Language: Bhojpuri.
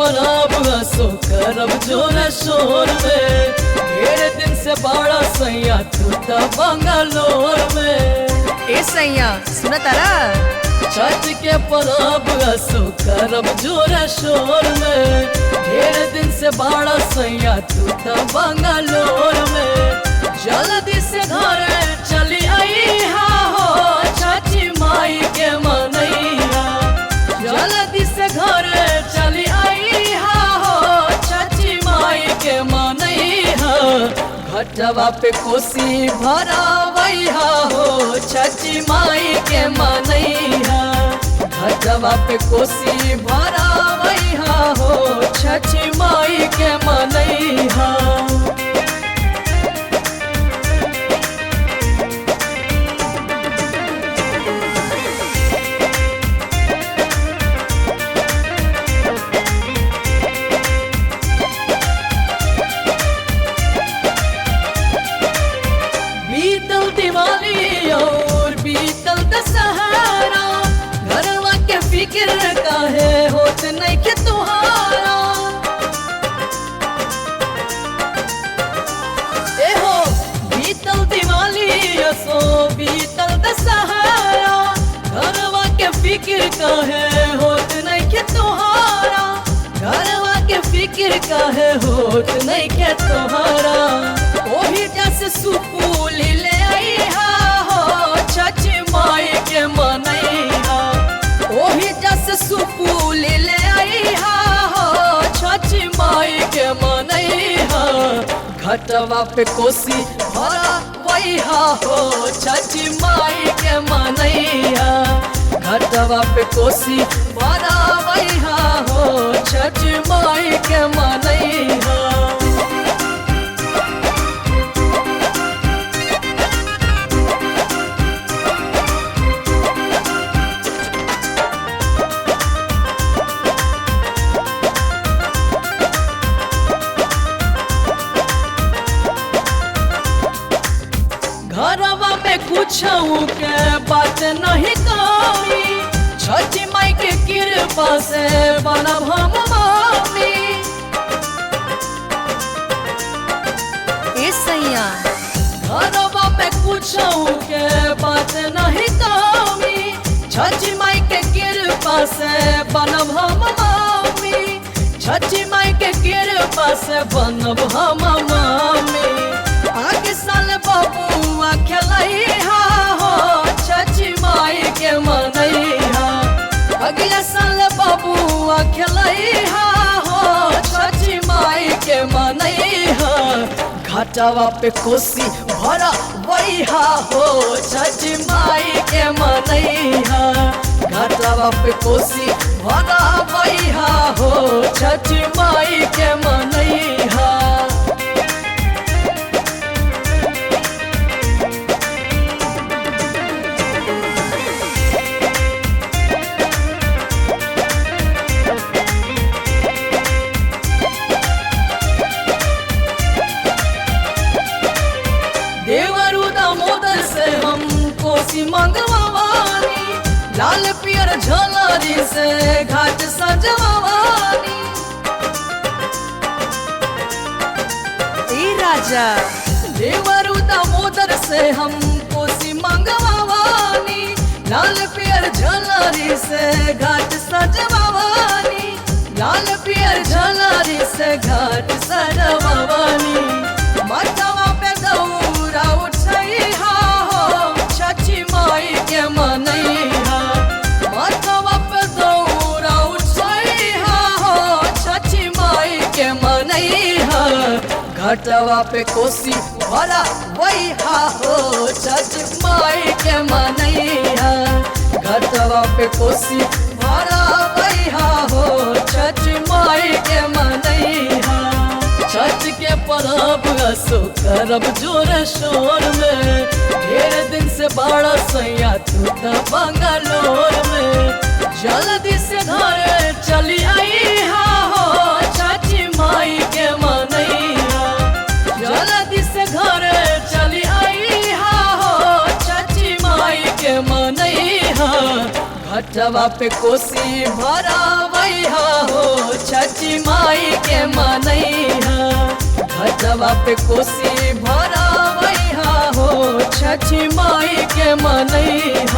परब हसो करब जोर शोर में। ढेर दिन से बड़ा सैया तू तो बंगलोर में। ए सैया सुन तारा, छठ के परब हसो करब जोर शोर में। ढेर दिन से बड़ा सैया तू तो बंगलोर में। जल्दी से घर चली आई हो छठी माई के मनैया। जल्दी से घर चली आई हो छठी माई के मनैया। घटवा पे कोसी भरावैया हो छठी माई के मनैया। घटवा पे कोसी भरावैया हो छठी माई के मनैया। बीतल दिवाली और बीतल दशहरा, घरवा के फिक्र काहे होत नहीं के तुहारा। एहो बीतल दिवाली सो बीतल दशहरा, घरवा के फिक्र काहे होत नहीं के तुहारा। घरवा के फिक्र काहे होत नहीं के तुहारा। ओही जैसे सुकूल ले आई हो छठी माई के मनैया। ओही जैसे सुकूल ले आई हो छठी माई के मनैया। घटवा पे कोसी भरावैया हो छठी माई के मनैया। घटवा पे कोसी भरावैया हो छठी माई के मनैया। घरवा में कुछ के बात नहीं कमी, छठी माई के कृपा से बनब हम मामी। ए सैया घरवा में कुछ के बात नहीं कमी, छठी माई के कृपा से बनब हम मामी। छठी माई के कृपा से बनब हम मामी। आगे साल बबुआ खेलैया हो छठी माई के मनैया। अगले साल बबुआ खेलैया हो छठी माई के मनैया। घाटवा पे कोसी भरावैया हो छठी माई के मनैया। घाटवा पे कोसी भरावैया हो छठी माई के मनैया। देवरू दामोदर से हम कोसी मंगवानी, लाल पियर झलरी से घाट सजवानी। ए राजा देवरू दामोदर से हम कोसी मंगवानी, लाल पियर झलरी से घाट सजवानी। लाल पियर झलरी से घाट सजवानी। माथवा पे दौरा उठैया हो छठी माई के मनैया। माथवा पे दौरा उठैया हो छठी माई के मनैया। घाटवा पे कोसी भरावैया हो छठी माई के मनैया। घाटवा पे कोसी भरावैया हो छठी माई के मनैया। छठ के परब हसो करब जोर शोर में। ढेर दिन से बड़ा सैया तू तो बंगलोर में। जल्दी से घर चली आई हो छठी माई के मनैया। जल्दी से घर चली आई हो छठी माई के मनैया। घटवा पे कोसी भरावैहा हो छठी माई के मनैहा। घटवा पे कोसी भरावैहा हो छठी माई के मनैहा।